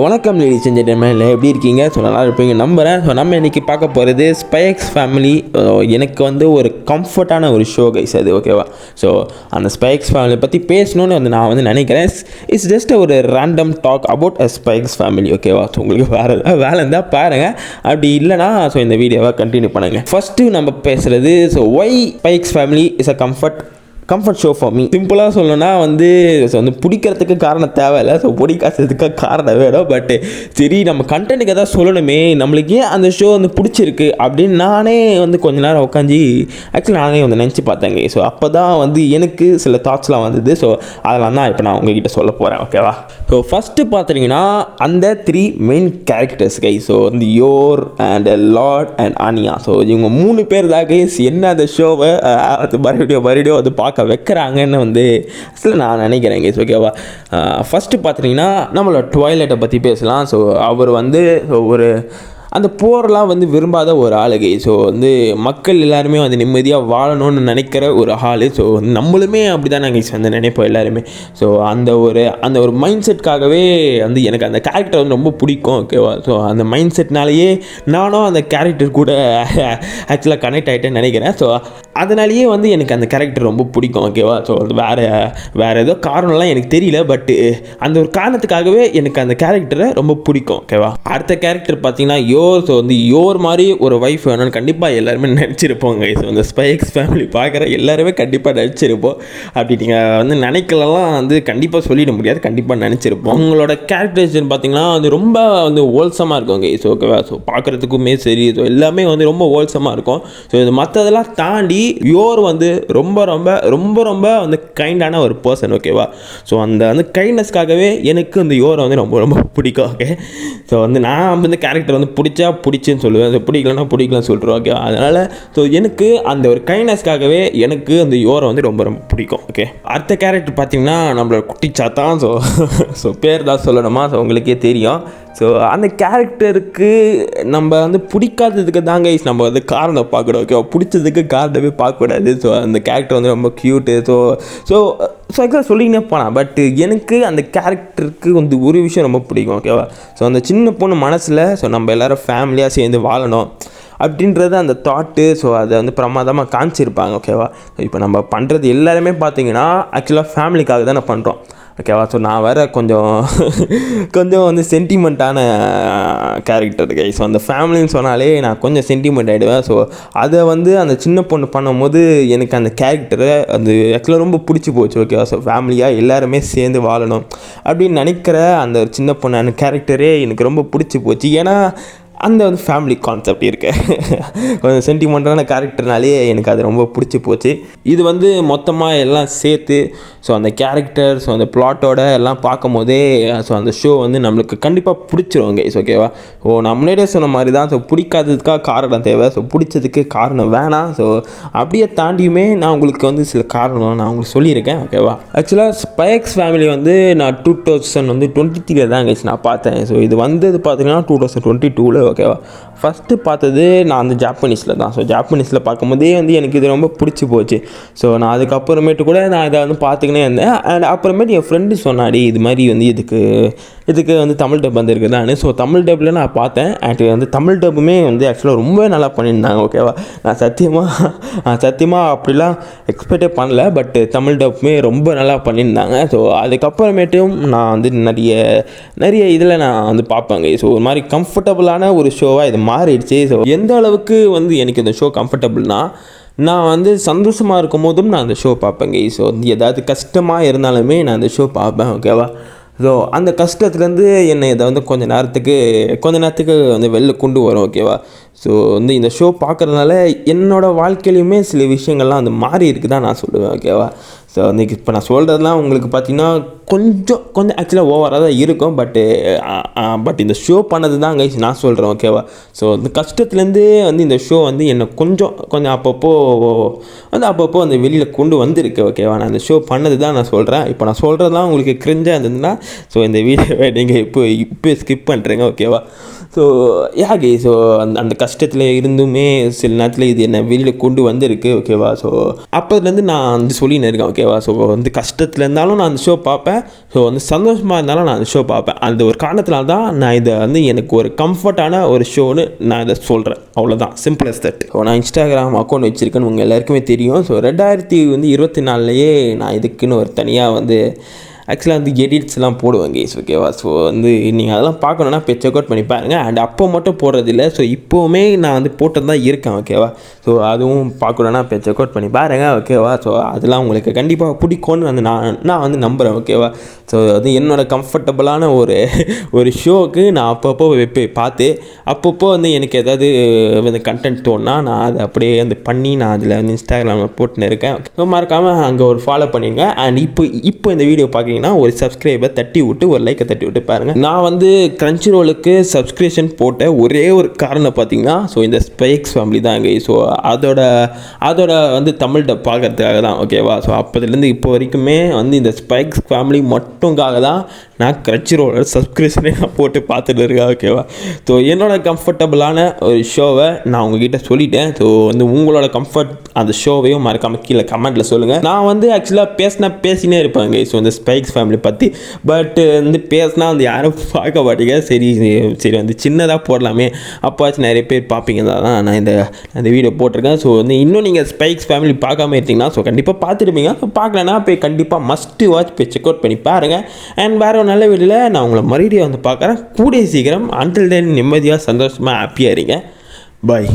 வணக்கம் ladies and gentleman, எப்படி இருக்கீங்க? ஸோ நல்லா இருப்பீங்க நம்புகிறேன். ஸோ நம்ம இன்றைக்கி பார்க்க போகிறது ஸ்பை எக்ஸ் ஃபேமிலி. எனக்கு வந்து ஒரு கம்ஃபர்ட்டான ஒரு ஷோ கைஸ் அது, ஓகேவா? ஸோ அந்த ஸ்பை எக்ஸ் ஃபேமிலி பற்றி பேசணுன்னு நான் நினைக்கிறேன். இட்ஸ் ஜஸ்ட் ஒரு random talk about a spy x family, ஓகேவா? ஸோ உங்களுக்கு வேறு ஏதாவது வேலை இருந்தால் பாருங்கள், அப்படி இல்லைனா ஸோ இந்த வீடியோவை கண்டினியூ பண்ணுங்கள். ஃபஸ்ட்டு நம்ம பேசுகிறது why spy x family is a comfort show for me. சிம்பிளாக சொல்லணும்னா பிடிக்கிறதுக்கு காரணம் தேவையில்லை, ஸோ பிடிக்காததுக்கு காரணம் வேணும். பட்டு சரி, நம்ம கண்டென்ட்டுக்கு எதாவது சொல்லணுமே, நம்மளுக்கு ஏன் அந்த ஷோ பிடிச்சிருக்கு அப்படின்னு நானே கொஞ்ச நேரம் உட்காந்து ஆக்சுவலி நானே நினச்சி பார்த்தேங்க. ஸோ அப்போ தான் எனக்கு சில தாட்ஸ்லாம் வந்தது. ஸோ அதெல்லாம் தான் இப்போ நான் உங்ககிட்ட சொல்ல போகிறேன், ஓகேவா? ஸோ ஃபஸ்ட்டு பார்த்தீங்கன்னா அந்த 3 மெயின் கேரக்டர்ஸ் கை. So Yor and Loid and Anya. So இவங்க 3 பேர் தான் கைஸ் என்ன அந்த ஷோவை மறுபடியும் பார்க்க வைக்கிறாங்கன்னு சில நான் நினைக்கிறேன் கைஸ், ஓகேவா? ஃபஸ்ட்டு பார்த்தீங்கன்னா நம்மளோட ட்வைலைட்டை பற்றி பேசலாம். ஸோ அவர் ஒரு அந்த போரெலாம் விரும்பாத ஒரு ஆளுகை. ஸோ மக்கள் எல்லாருமே நிம்மதியாக வாழணும்னு நினைக்கிற ஒரு ஆள். ஸோ நம்மளுமே அப்படி தான் நாங்கள் நினைப்போம் எல்லாருமே. ஸோ அந்த ஒரு மைண்ட் செட்காகவே எனக்கு அந்த கேரக்டர் ரொம்ப பிடிக்கும், ஓகேவா? ஸோ அந்த மைண்ட் செட்னாலேயே நானும் அந்த கேரக்டர் கூட ஆக்சுவலாக கனெக்ட் ஆகிட்டேன்னு நினைக்கிறேன். ஸோ அதனாலேயே எனக்கு அந்த கேரக்டர் ரொம்ப பிடிக்கும், ஓகேவா? ஸோ வேறு ஏதோ காரணம்லாம் எனக்கு தெரியல, பட்டு அந்த ஒரு காரணத்துக்காகவே எனக்கு அந்த கேரக்டரை ரொம்ப பிடிக்கும், ஓகேவா? அடுத்த கேரக்டர் பார்த்தீங்கன்னா ஸோ யோர் மாதிரி ஒரு ஒய்ஃப் வேணும்னு கண்டிப்பாக எல்லாருமே நினச்சிருப்போங்க. ஸோ இந்த ஸ்பை எக்ஸ் ஃபேமிலி பார்க்குற எல்லாருமே கண்டிப்பாக நினச்சிருப்போம். அப்படி நீங்கள் நினைக்கலாம் கண்டிப்பாக சொல்லிட முடியாது, கண்டிப்பாக நினச்சிருப்போம். அவங்களோட கேரக்டரைசேஷன் பார்த்தீங்கன்னா ரொம்ப ஹோல்சமாக இருக்குங்க. ஸோ ஓகேவா? ஸோ பார்க்குறதுக்குமே சரி, ஸோ எல்லாமே ரொம்ப ஹோல்சமாக இருக்கும். ஸோ இது மற்றதெல்லாம் தாண்டி யோர் ரொம்ப ரொம்ப ரொம்ப ரொம்ப கைண்டான ஒரு பர்சன், ஓகேவா? ஸோ அந்த கைண்ட்னஸ்க்காகவே எனக்கு யோரை ரொம்ப ரொம்ப பிடிக்கும், ஓகே? ஸோ நான் கேரக்டர் பிடிச்சுன்னு சொல்லுவேன், பிடிக்கலன்னு சொல்லிடுவேன், ஓகே? அதனால் ஸோ எனக்கு அந்த ஒரு கைண்ட்னஸ்க்காகவே எனக்கு அந்த யோரை ரொம்ப ரொம்ப பிடிக்கும், ஓகே? அடுத்த கேரக்டர் பார்த்தீங்கன்னா நம்மளோட குட்டி சாத்தான். ஸோ பேர் தான் சொல்லணுமா? ஸோ உங்களுக்கே தெரியும். ஸோ அந்த கேரக்டருக்கு நம்ம பிடிக்காததுக்கு தாங்க நம்ம காரணம் பார்க்கணும், ஓகே? பிடிச்சதுக்கு காரணமே பார்க்கக்கூடாது. ஸோ அந்த கேரக்டர் ரொம்ப க்யூட்டு. ஸோ ஆக்சுவலாக சொல்லிங்கன்னே போனால், பட் எனக்கு அந்த கேரக்டருக்கு ஒரு விஷயம் ரொம்ப பிடிக்கும், ஓகேவா? ஸோ அந்த சின்ன பொண்ணு மனசில் நம்ம எல்லோரும் ஃபேமிலியாக சேர்ந்து வாழணும் அப்படின்றது அந்த தாட்டு. ஸோ அதை பிரமாதமாக காமிச்சிருப்பாங்க, ஓகேவா? இப்போ நம்ம பண்ணுறது எல்லாருமே பார்த்தீங்கன்னா ஆக்சுவலாக ஃபேமிலிக்காக தான் பண்ணுறோம், ஓகேவா? ஸோ நான் வேறு கொஞ்சம் சென்டிமெண்ட்டான கேரக்டர் கை. ஸோ அந்த ஃபேமிலின்னு சொன்னாலே நான் கொஞ்சம் சென்டிமெண்ட் ஆகிடுவேன். ஸோ அதை அந்த சின்ன பொண்ணு பண்ணும்போது எனக்கு அந்த கேரக்டரை ஆக்சுவலாக ரொம்ப பிடிச்சி போச்சு, ஓகேவா? ஸோ ஃபேமிலியாக எல்லாருமே சேர்ந்து வாழணும் அப்படின்னு நினைக்கிற அந்த சின்ன பொண்ணான கேரக்டரே எனக்கு ரொம்ப பிடிச்சி போச்சு. ஏன்னா அந்த ஃபேமிலி கான்செப்ட் இருக்கு, கொஞ்சம் சென்டிமெண்ட்டான கேரக்டர்னாலே எனக்கு அது ரொம்ப பிடிச்சி போச்சு. இது மொத்தமாக எல்லாம் சேர்த்து ஸோ அந்த கேரக்டர், ஸோ அந்த பிளாட்டோட எல்லாம் பார்க்கும் போதே ஸோ அந்த ஷோ நம்மளுக்கு கண்டிப்பாக பிடிச்சிரும் கைஸ், ஓகேவா? நான் முன்னாடியே சொன்ன மாதிரி தான். ஸோ பிடிக்காததுக்காக காரணம் தேவை, ஸோ பிடிச்சதுக்கு காரணம் வேணாம். ஸோ அப்படியே தாண்டியுமே நான் உங்களுக்கு சில காரணம் நான் உங்களுக்கு சொல்லியிருக்கேன், ஓகேவா? ஆக்சுவலாக ஸ்பை எக்ஸ் ஃபேமிலி நான் 2023 தான் கைஸ் நான் பார்த்தேன். ஸோ இது பார்த்தீங்கன்னா 2022, ஓகேவா? ஃபஸ்ட்டு பார்த்தது நான் ஜாப்பனீஸில் தான். ஸோ ஜாப்பனீஸில் பார்க்கும்போதே எனக்கு இது ரொம்ப பிடிச்சி போச்சு. ஸோ நான் அதுக்கப்புறமேட்டு கூட நான் இதை பார்த்துக்கினே இருந்தேன். அண்ட் அப்புறமேட்டு என் ஃப்ரெண்டு சொன்னாடி இது மாதிரி இதுக்கு தமிழ் டப் இருக்குதான்னு. ஸோ தமிழ் டப்பில் நான் பார்த்தேன். அண்ட் தமிழ் டப்புமே ஆக்சுவலாக ரொம்ப நல்லா பண்ணியிருந்தாங்க, ஓகேவா? நான் சத்தியமாக அப்படிலாம் எக்ஸ்பெக்டே பண்ணல, பட் தமிழ் டப்புமே ரொம்ப நல்லா பண்ணியிருந்தாங்க. ஸோ அதுக்கப்புறமேட்டும் நான் நிறைய இதில் நான் பார்ப்பேங்க. ஸோ ஒரு மாதிரி கம்ஃபர்டபுளான ஒரு ஷோவாக இது மாறிடுச்சு. ஸோ எந்த அளவுக்கு எனக்கு இந்த ஷோ கம்ஃபர்டபுள்னா, நான் சந்தோஷமாக இருக்கும் போதும் நான் அந்த ஷோ பார்ப்பேங்க. ஸோ ஏதாவது கஷ்டமாக இருந்தாலுமே நான் அந்த ஷோ பார்ப்பேன், ஓகேவா? ஸோ அந்த கஷ்டத்துலேருந்து என்னை இதை கொஞ்ச நேரத்துக்கு வெளில கொண்டு வரும், ஓகேவா? ஸோ இந்த ஷோ பார்க்குறதுனால என்னோடய வாழ்க்கையிலையுமே சில விஷயங்கள்லாம் மாறி இருக்குது தான் நான் சொல்லுவேன், ஓகேவா? ஸோ இப்போ நான் சொல்கிறதுலாம் உங்களுக்கு பார்த்திங்கன்னா கொஞ்சம் ஆக்சுவலாக ஓவராக தான் இருக்கும். பட் இந்த ஷோ பண்ணது தான் கைஸ் நான் சொல்கிறேன், ஓகேவா? ஸோ இந்த கஷ்டத்துலேருந்தே இந்த ஷோ என்னை கொஞ்சம் அப்பப்போ வெளியில் கொண்டு வந்திருக்கு, ஓகேவா? நான் இந்த ஷோ பண்ணது தான் நான் சொல்கிறேன். இப்போ நான் சொல்கிறதுலாம் உங்களுக்கு கிரிஞ்சாக இருந்ததுன்னா ஸோ இந்த வீடியோவை நீங்கள் இப்போ ஸ்கிப் பண்ணுறீங்க, ஓகேவா? ஸோ யாகே ஸோ அந்த கஷ்டத்தில் இருந்துமே சில நேரத்தில் இது என்னை வெளியில் கொண்டு வந்திருக்கு ஓகேவா. ஸோ அப்போதுலேருந்து நான் வந்து சொல்லின்னு இருக்கேன் ஓகேவா. ஸோ வந்து கஷ்டத்தில் இருந்தாலும் நான் அந்த ஷோ பார்ப்பேன், ஸோ வந்து சந்தோஷமாக இருந்தாலும் நான் அந்த ஷோ பார்ப்பேன். அந்த ஒரு காரணத்தினால தான் நான் இதை வந்து எனக்கு ஒரு கம்ஃபர்ட்டான ஒரு ஷோன்னு நான் இதை சொல்கிறேன். அவ்வளோதான், சிம்பிள் அஸ் தட். ஸோ நான் இன்ஸ்டாகிராம் அக்கௌண்ட் வச்சுருக்கேன்னு உங்கள் எல்லாருக்குமே தெரியும். ஸோ 2024 நான் இதுக்குன்னு ஒரு தனியாக வந்து ஆக்சுவலாக வந்து எடிட்ஸ்லாம் போடுவேன் கைஸ் ஓகேவா. ஸோ வந்து நீங்கள் அதெல்லாம் பார்க்கணுன்னா போய் செக் அவுட் பண்ணி பாருங்கள். அண்ட் அப்போ மட்டும் போடுறதில்ல, ஸோ இப்போவுமே நான் வந்து போட்டு தான் இருக்கேன் ஓகேவா. ஸோ அதுவும் பார்க்கணுன்னா போய் செக் அவுட் பண்ணி பாருங்கள் ஓகேவா. ஸோ அதெல்லாம் உங்களுக்கு கண்டிப்பாக பிடிக்கும்னு வந்து நான் வந்து நம்புகிறேன் ஓகேவா. ஸோ அது என்னோடய கம்ஃபர்டபுளான ஒரு ஷோவுக்கு நான் அப்பப்போ போய் பார்த்து அப்பப்போ வந்து எனக்கு ஏதாவது வந்து கண்டென்ட் தோணுனா நான் அதை அப்படியே வந்து பண்ணி நான் அதில் வந்து இன்ஸ்டாகிராமில் போட்டுன்னு இருக்கேன். ஸோ மறக்காமல் அங்கே ஒரு ஃபாலோ பண்ணிங்க. அண்ட் இப்போ இந்த வீடியோ பார்க்குறீங்கன்னா ஒரு சப்ஸ்கிரைபர் தட்டி விட்டு ஒரு லைக்கை தட்டி விட்டு பாருங்கள். நான் வந்து கிரன்ச்சி ரோலுக்கு சப்ஸ்கிரிப்ஷன் போட்ட ஒரே ஒரு காரணம் பார்த்தீங்கன்னா ஸோ இந்த ஸ்பைக்ஸ் ஃபேமிலி தான் இங்கே. ஸோ அதோட வந்து தமிழ் டப் பார்க்கறதுக்காக தான் ஓகேவா. ஸோ அப்போதுலேருந்து இப்போ வரைக்குமே வந்து இந்த ஸ்பைக்ஸ் ஃபேமிலி மட்டும்காக தான் நான் கிரன்ச்சி ரோலோட சப்ஸ்கிரிப்ஷனே நான் போட்டு பார்த்துட்டு இருக்கேன் ஓகேவா. ஸோ என்னோட கம்ஃபர்டபுளான ஒரு ஷோவை நான் உங்ககிட்ட சொல்லிட்டேன். ஸோ வந்து உங்களோட கம்ஃபர்ட் அந்த ஷோவையும் மறக்காமல் கீழே கமெண்ட்டில் சொல்லுங்கள். நான் வந்து ஆக்சுவலாக பேசினே இருப்பாங்க ஸோ இந்த ஸ்பைக்ஸ் ஃபேமிலி பற்றி. பட் வந்து பேசினா வந்து யாரும் பார்க்க மாட்டீங்க. சரி வந்து சின்னதாக போடலாமே, அப்போவாச்சும் நிறைய பேர் பார்ப்பீங்க தான் நான் இந்த வீடியோ போட்டிருக்கேன். ஸோ வந்து இன்னும் நீங்கள் ஸ்பைக்ஸ் ஃபேமிலி பார்க்காம இருந்தீங்கன்னா ஸோ கண்டிப்பாக பார்த்துருப்பீங்க. ஸோ பார்க்கலன்னா போய் கண்டிப்பாக மஸ்ட்டு வாட்ச் போய் செக் அவுட் பண்ணி பாருங்கள். அண்ட் வேறு ஒரு நல்ல வீடியோவில் நான் உங்களை மறுபடியும் வந்து பார்க்குறேன் கூடிய சீக்கிரம். அன்டில் தென் நிம்மதியாக சந்தோஷமாக ஹாப்பியாக இருங்க. பாய்.